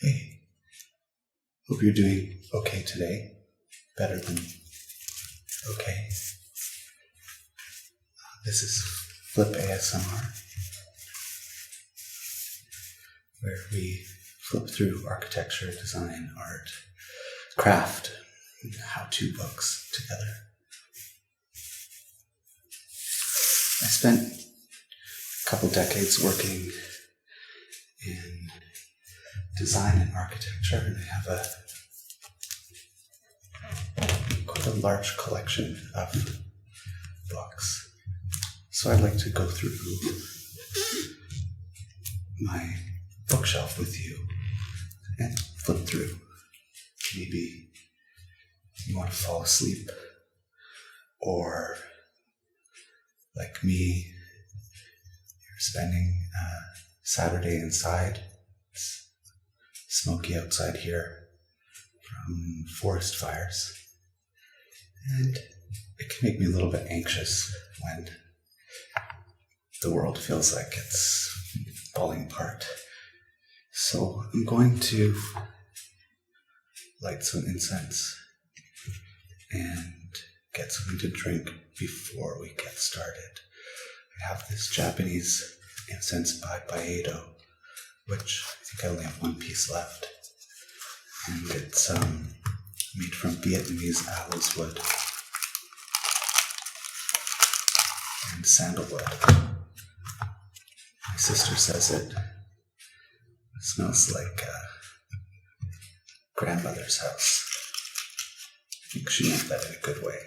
Hey, hope you're doing okay today. Better than okay. This is Flip ASMR, where we flip through architecture, design, art, craft, and how-to books together. I spent a couple decades working in design and architecture, and I have quite a large collection of books. So I'd like to go through my bookshelf with you and flip through. Maybe you want to fall asleep, or like me, you're spending Saturday inside. It's smoky outside here from forest fires, and it can make me a little bit anxious when the world feels like it's falling apart. So I'm going to light some incense and get something to drink before we get started. I have this Japanese incense by Baedo, which I think I only have one piece left. And it's made from Vietnamese aloes wood and sandalwood. My sister says it smells like grandmother's house. I think she meant that in a good way.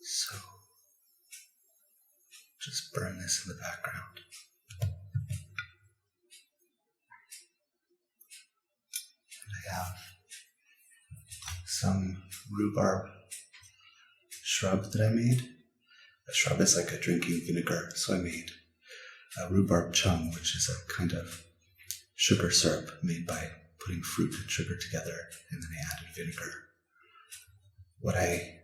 So, just burn this in the background. And I have some rhubarb shrub that I made. A shrub is like a drinking vinegar, so I made a rhubarb chung, which is a kind of sugar syrup made by putting fruit and sugar together, and then I added vinegar. What I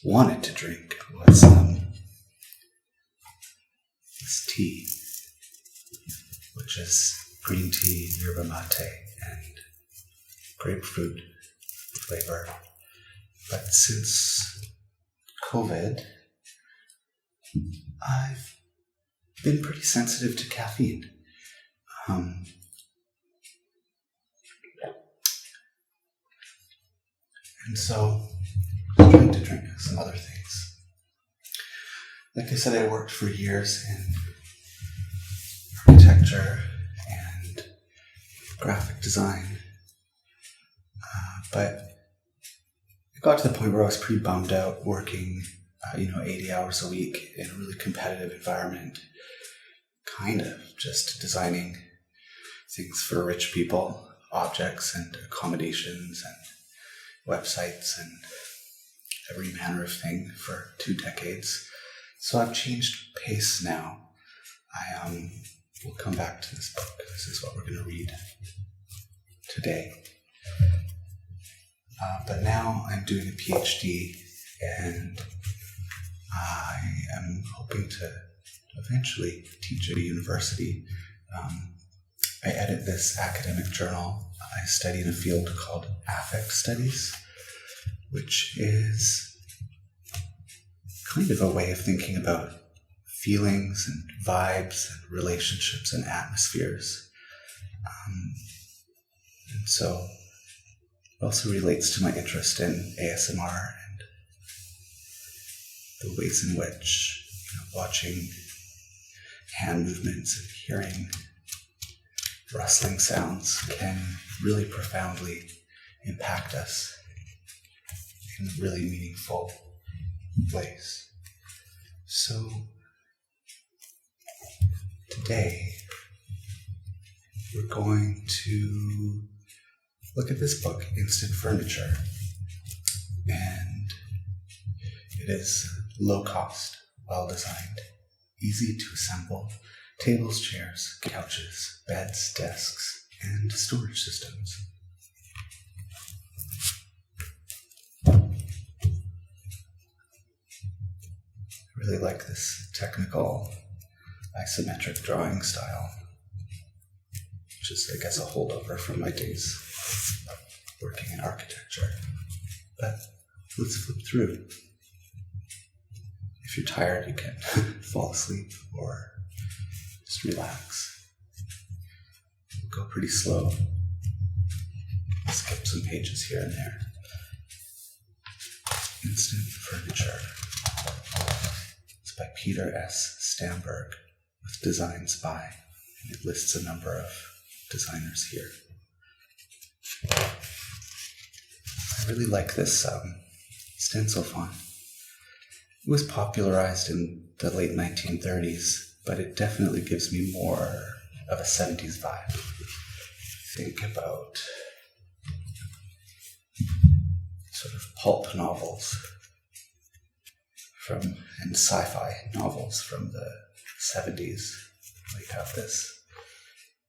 wanted to drink was this tea, which is green tea, yerba mate, and grapefruit flavor. But since COVID, I've been pretty sensitive to caffeine. And so I'm trying to drink some other things. Like I said, I worked for years in architecture and graphic design, but it got to the point where I was pretty bummed out working 80 hours a week in a really competitive environment, kind of just designing things for rich people, objects and accommodations and websites and every manner of thing for 2 decades. So I've changed pace now. I will come back to this book. This is what we're going to read today. But now I'm doing a PhD, and I am hoping to eventually teach at a university. I edit this academic journal. I study in a field called affect studies, which is kind of a way of thinking about feelings and vibes and relationships and atmospheres. And so it also relates to my interest in ASMR and the ways in which watching hand movements and hearing rustling sounds can really profoundly impact us in really meaningful ways. So today we're going to look at this book, Instant Furniture, and it is low cost, well designed, easy to assemble tables, chairs, couches, beds, desks, and storage systems. I really like this technical isometric drawing style, which is, I guess, a holdover from my days working in architecture. But let's flip through. If you're tired, you can fall asleep or just relax. Go pretty slow. Skip some pages here and there. Instant Furniture. It's by Peter S. Stamberg with designs by, and it lists a number of designers here. I really like this stencil font. It was popularized in the late 1930s, but it definitely gives me more of a 70s vibe. Think about sort of pulp novels and sci-fi novels from the 70s. We have this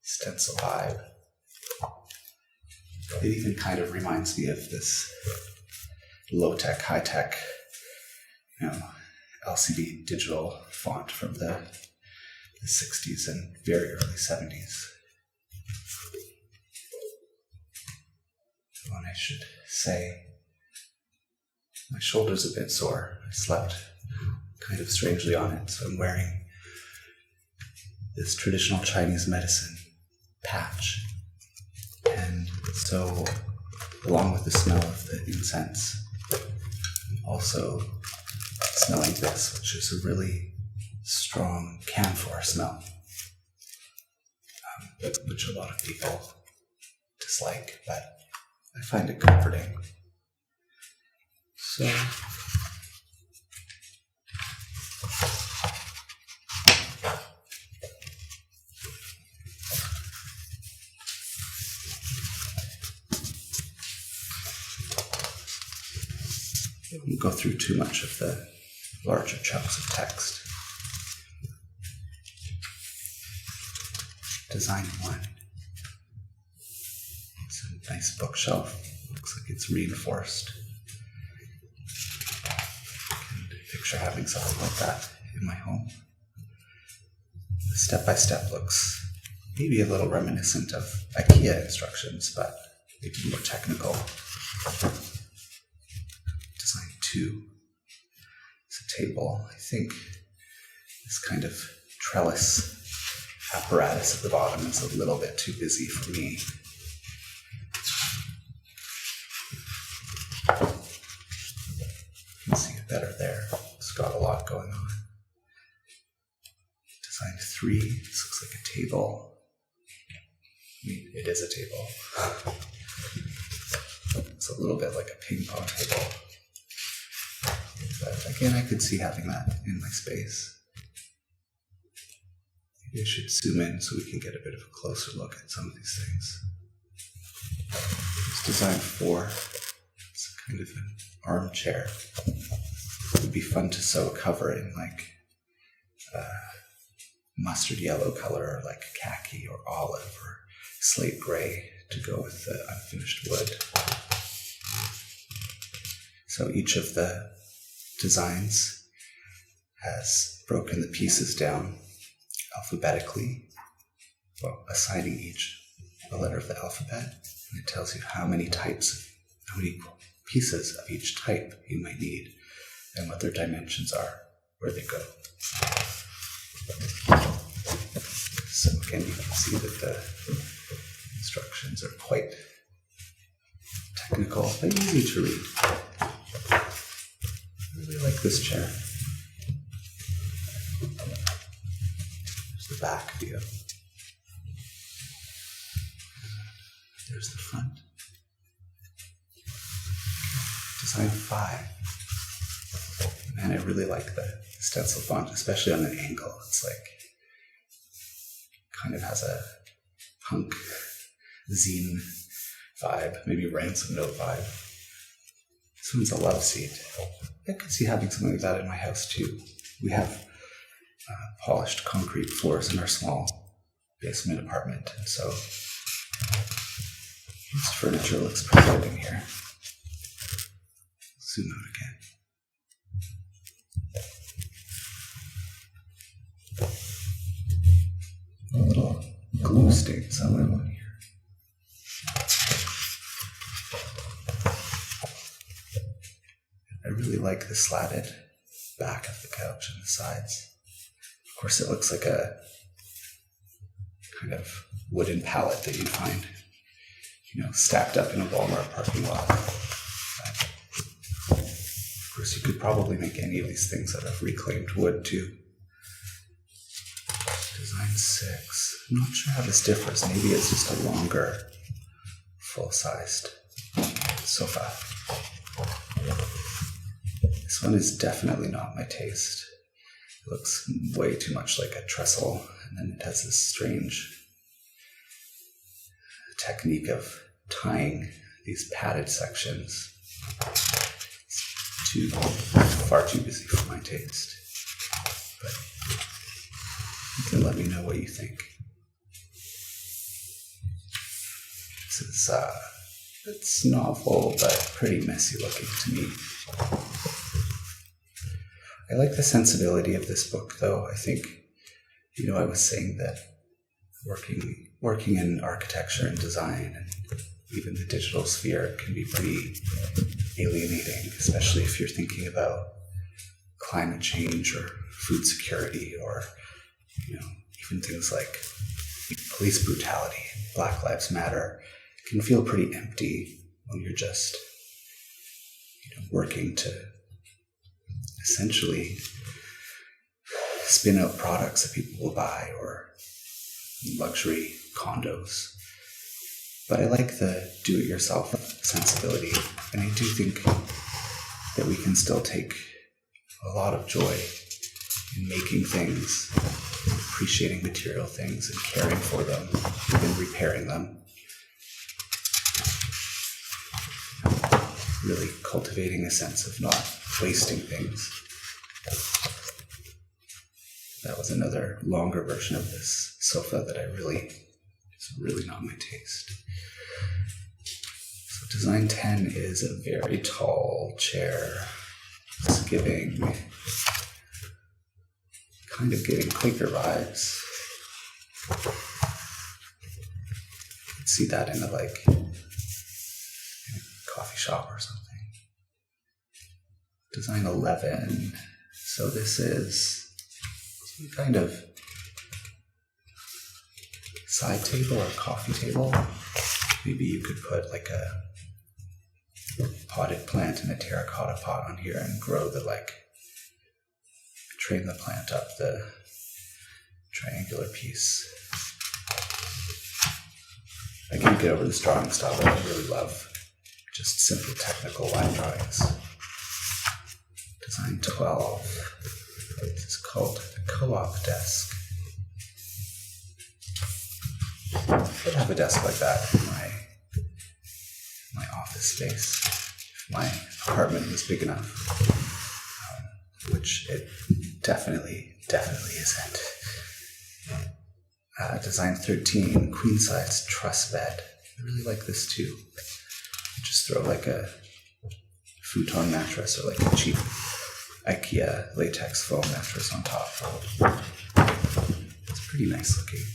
stencil vibe. It even kind of reminds me of this low-tech, high-tech, LCD digital font from the 60s and very early 70s. And I should say, my shoulder's a bit sore. I slept kind of strangely on it, so I'm wearing this traditional Chinese medicine patch. And so, along with the smell of the incense, I'm also smelling this, which is a really strong camphor smell, which a lot of people dislike, but I find it comforting. So, I won't go through too much of the larger chunks of text. Design 1. It's a nice bookshelf. Looks like it's reinforced. I can picture having something like that in my home. The step-by-step looks maybe a little reminiscent of IKEA instructions, but maybe more technical. Design 2. It's a table. I think this kind of trellis apparatus at the bottom is a little bit too busy for me. You can see it better there. It's got a lot going on. Design 3. This looks like a table. I mean, it is a table. It's a little bit like a ping pong table. But again, I could see having that in my space. Maybe I should zoom in so we can get a bit of a closer look at some of these things. It's design 4. It's kind of an armchair. It would be fun to sew a cover in like mustard yellow color, or like khaki or olive or slate gray to go with the unfinished wood. So each of the designs has broken the pieces down alphabetically, well, assigning each a letter of the alphabet, and it tells you how many pieces of each type you might need, and what their dimensions are, where they go. So again, you can see that the instructions are quite technical, but easy to read. I really like this chair. There's the back view. There's the front. Design 5. Man, I really like the stencil font, especially on an angle. It's like, kind of has a punk zine vibe, maybe ransom note vibe. This one's a love seat. I could see having something like that in my house too. We have polished concrete floors in our small basement apartment, and so this furniture looks perfect in here. Zoom out again. stains on my one here. I really like the slatted back of the couch and the sides. Of course, it looks like a kind of wooden pallet that you'd find, stacked up in a Walmart parking lot. But of course, you could probably make any of these things out of reclaimed wood too. Design 6. I'm not sure how this differs. Maybe it's just a longer, full-sized sofa. This one is definitely not my taste. It looks way too much like a trestle, and then it has this strange technique of tying these padded sections. It's far too busy for my taste. But you can let me know what you think. This is it's novel, but pretty messy looking to me. I like the sensibility of this book, though. I think, I was saying that working in architecture and design and even the digital sphere can be pretty alienating, especially if you're thinking about climate change or food security or, even things like police brutality, Black Lives Matter. It can feel pretty empty when you're just, working to essentially spin out products that people will buy or luxury condos. But I like the do-it-yourself sensibility, and I do think that we can still take a lot of joy in making things, appreciating material things and caring for them, even repairing them. Really cultivating a sense of not wasting things. That was another longer version of this sofa that is really not my taste. So design 10 is a very tall chair. It's kind of giving Quaker vibes. You can see that in a coffee shop or something. Design 11. So this is some kind of side table or coffee table. Maybe you could put a potted plant in a terracotta pot on here and grow train the plant up the triangular piece. I can't get over this drawing style that I really love. Just simple technical line drawings. Design 12. It's called the co-op desk. I could have a desk like that in my office space if my apartment was big enough, which it definitely isn't. Design 13, queen size truss bed. I really like this too. Just throw a futon mattress or a cheap IKEA latex foam mattress on top. It's pretty nice looking.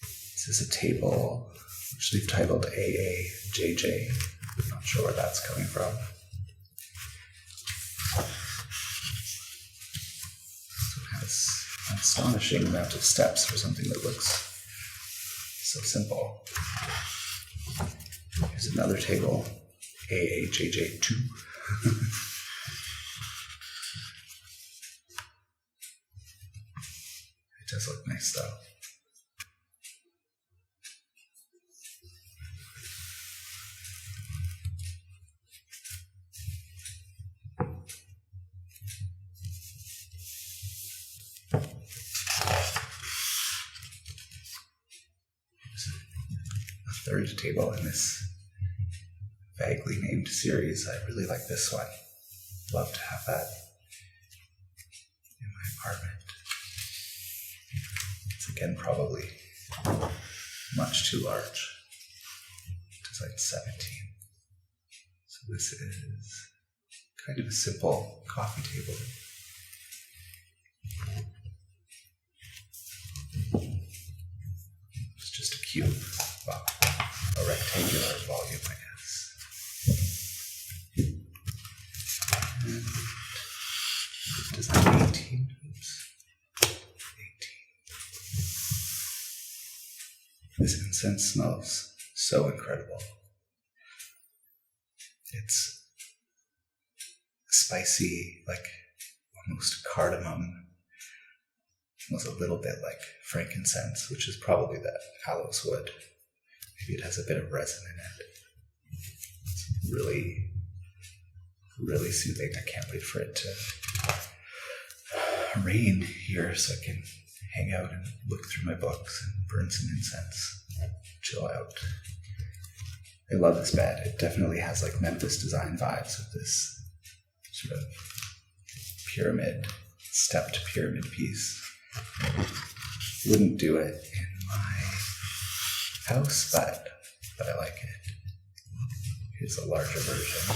This is a table which they've titled AAJJ. I'm not sure where that's coming from. So it has an astonishing amount of steps for something that looks so simple. Here's another table, AAJJ2. It does look nice though. Third table in this vaguely named series. I really like this one. Love to have that in my apartment. It's again probably much too large. Design 17. So this is kind of a simple coffee table. And design 18. Oops. 18. This incense smells so incredible. It's spicy, like almost cardamom. Smells a little bit like frankincense, which is probably that aloes wood. Maybe it has a bit of resin in it. It's really, really soothing. I can't wait for it to rain here so I can hang out and look through my books and burn some incense, chill out. I love this bed. It definitely has like Memphis design vibes with this sort of pyramid, stepped pyramid piece. Wouldn't do it in my house, but I like it. Here's a larger version.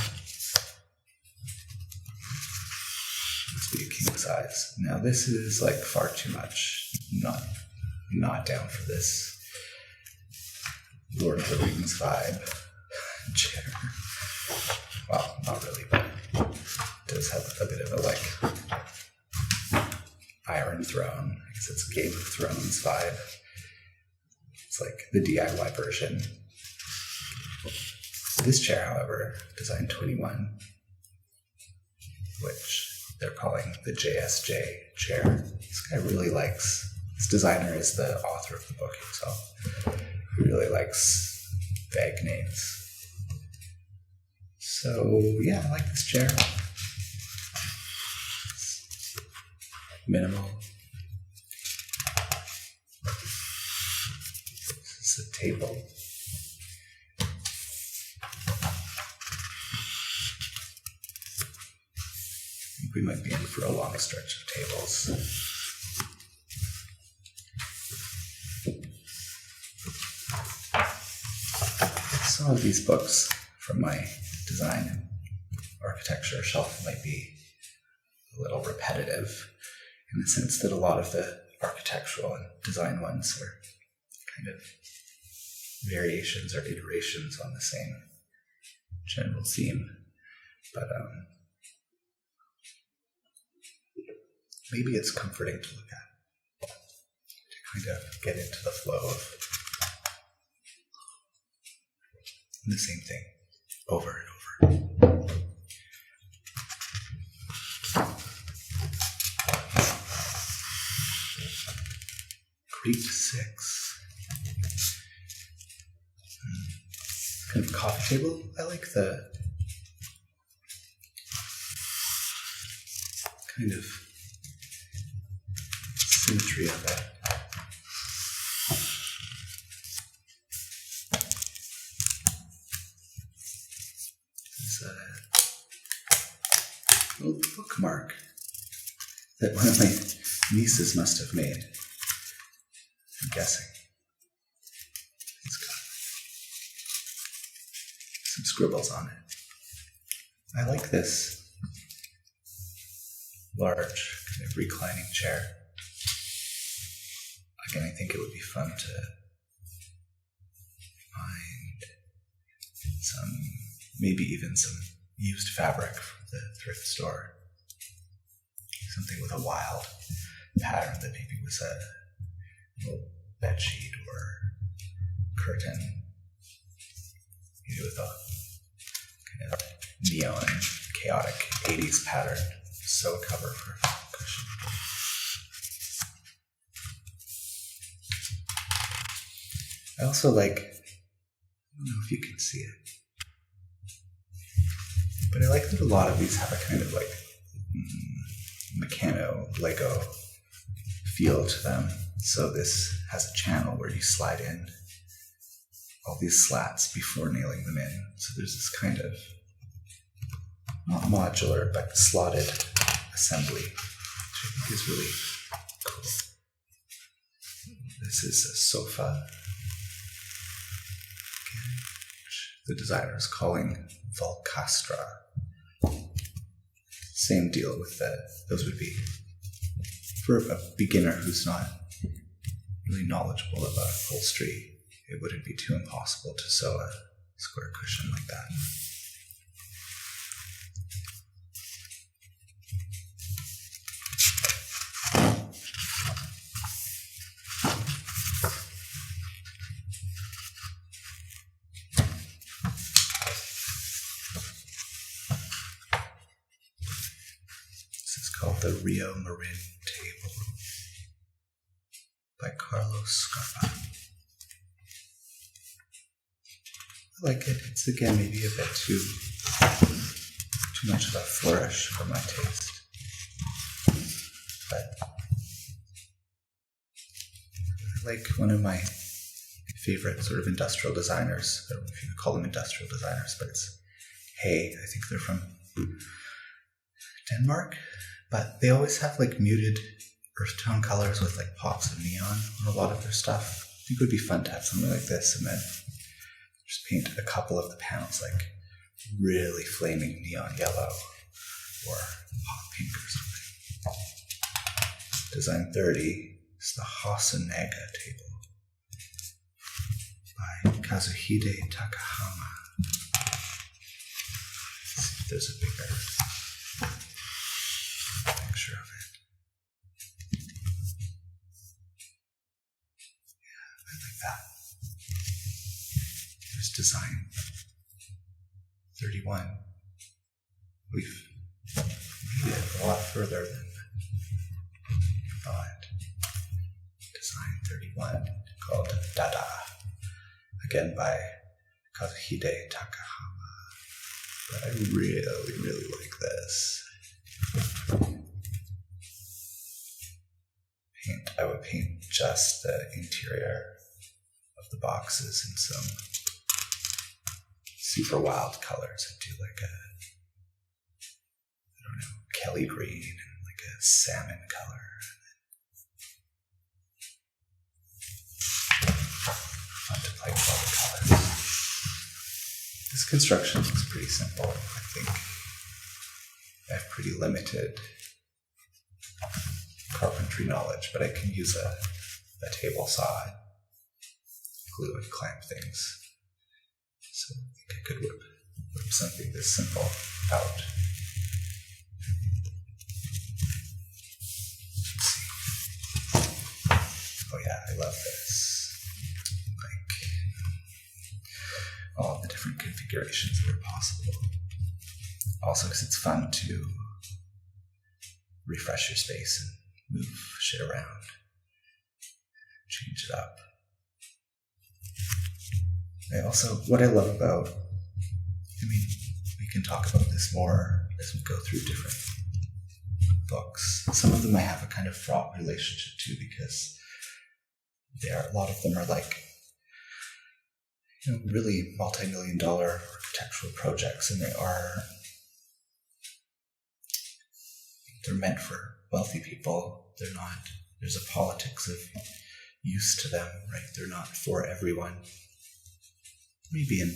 Must be a king size. Now this is like far too much. Not down for this Lord of the Rings vibe chair. Well, not really, but it does have a bit of a like Iron Throne. I guess it's Game of Thrones vibe. It's like the DIY version. This chair, however, design 21, which they're calling the JSJ chair. This guy really likes, this designer is the author of the book himself. He really likes vague names. So yeah, I like this chair. It's minimal. This is a table. I think we might be in for a long stretch of tables. Some of these books from my design and architecture shelf might be a little repetitive in the sense that a lot of the architectural and design ones are kind of variations or iterations on the same general theme. But maybe it's comforting to look at, to kind of get into the flow of the same thing over and over. Grape 6. Kind of coffee table. I like the kind of symmetry of it. There's a little bookmark that one of my nieces must have made. I'm guessing. It's got some scribbles on it. I like this large kind of reclining chair. Again, I think it would be fun to find maybe even some used fabric from the thrift store. Something with a wild pattern that maybe was a little bed sheet or curtain, maybe with a kind of neon, chaotic 80s pattern. Sew cover for a cushion. I also like, I don't know if you can see it, but I like that a lot of these have a kind of like Meccano Lego feel to them. So this has a channel where you slide in all these slats before nailing them in. So there's this kind of, not modular, but slotted assembly, which I think is really cool. This is a sofa, which the designer is calling Volcastra. Same deal with those would be, for a beginner who's not really knowledgeable about upholstery, it wouldn't be too impossible to sew a square cushion like that. called the Rio Marin Table by Carlos Scarpa. I like it. It's again maybe a bit too much of a flourish for my taste. But I like one of my favorite sort of industrial designers. I don't know if you could call them industrial designers, but it's Hay. I think they're from Denmark. But they always have like muted earth tone colors with like pops of neon on a lot of their stuff. I think it would be fun to have something like this and then just paint a couple of the panels like really flaming neon yellow or hot pink or something. Design 30 is the Hosonaga table by Kazuhide Takahama. Let's see if there's a bigger picture of it. Yeah, I like that. There's design 31. We've made it a lot further than I thought. Design 31 called Dada, again by Kazuhide Takahama. But I really, really like this. I would paint just the interior of the boxes in some super wild colors and do like a, I don't know, Kelly green and like a salmon color. Fun to play with all the colors. This construction looks pretty simple. I think I have pretty limited carpentry knowledge, but I can use a table saw and glue and clamp things. So I think I could whip something this simple out. Let's see. Oh yeah, I love this. Like all the different configurations that are possible. Also because it's fun to refresh your space and move shit around, change it up. What I love about, we can talk about this more as we go through different books. Some of them I have a kind of fraught relationship to because a lot of them are like, really multi-million-dollar architectural projects, and they're meant for wealthy people. There's a politics of use to them, right? They're not for everyone. Maybe in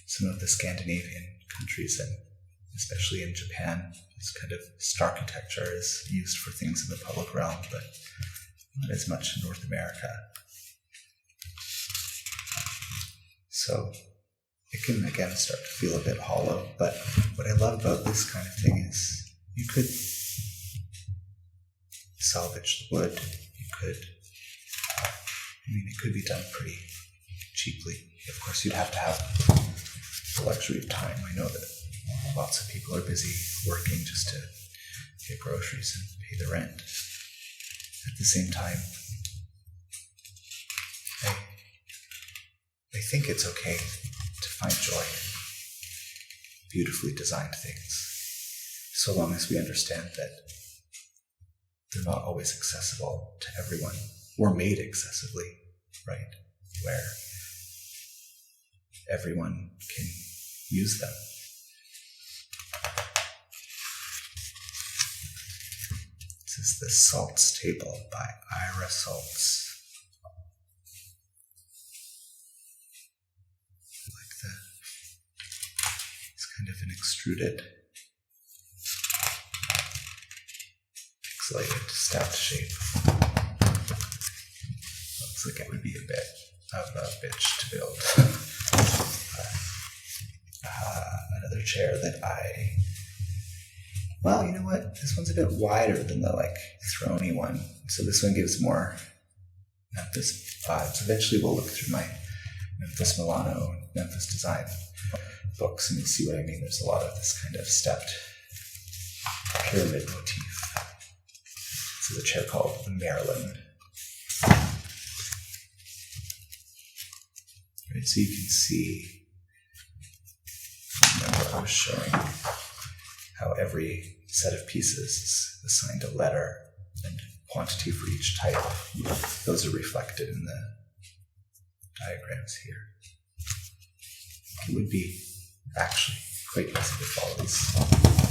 some of the Scandinavian countries, and especially in Japan, this kind of starchitecture is used for things in the public realm, but not as much in North America. So it can, again, start to feel a bit hollow, but what I love about this kind of thing is you could salvage the wood. It could be done pretty cheaply. Of course, you'd have to have the luxury of time. I know that lots of people are busy working just to get groceries and pay the rent. At the same time, I think it's okay to find joy in beautifully designed things, so long as we understand that they're not always accessible to everyone, or made accessibly, right? Where everyone can use them. This is the Salts Table by Ira Salts. I like it's kind of an extruded, pixelated, stacked shape. Looks like it would be a bit of a bitch to build. Another chair that well, you know what? This one's a bit wider than the throny one. So this one gives more Memphis vibes. Eventually we'll look through my Memphis Milano, Memphis design books and you'll see what I mean. There's a lot of this kind of stepped pyramid motif. This is a chair called the Maryland. Right, so you can see, remember I was showing how every set of pieces is assigned a letter and quantity for each type. Those are reflected in the diagrams here. It would be actually quite easy to follow these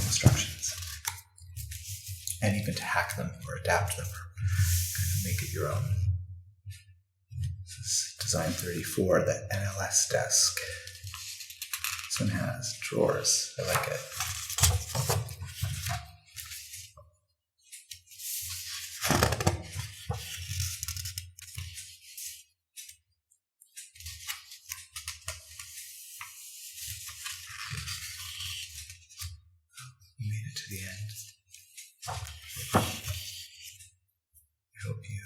instructions, and even to hack them or adapt them or kind of make it your own. This is Design 34, the NLS desk. This one has drawers. I like it. We made it to the end. I hope you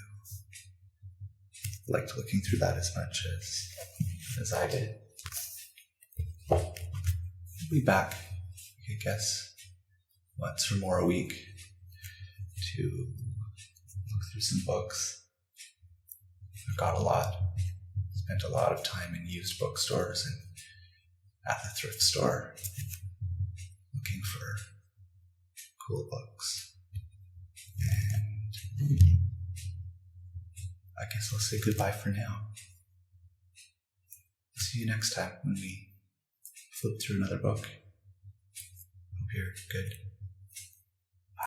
liked looking through that as much as I did. We'll be back, I guess, once or more a week to look through some books. I've got a lot. Spent a lot of time in used bookstores and at the thrift store looking for cool books. And I guess I'll say goodbye for now. See you next time when we flip through another book. Hope you're good.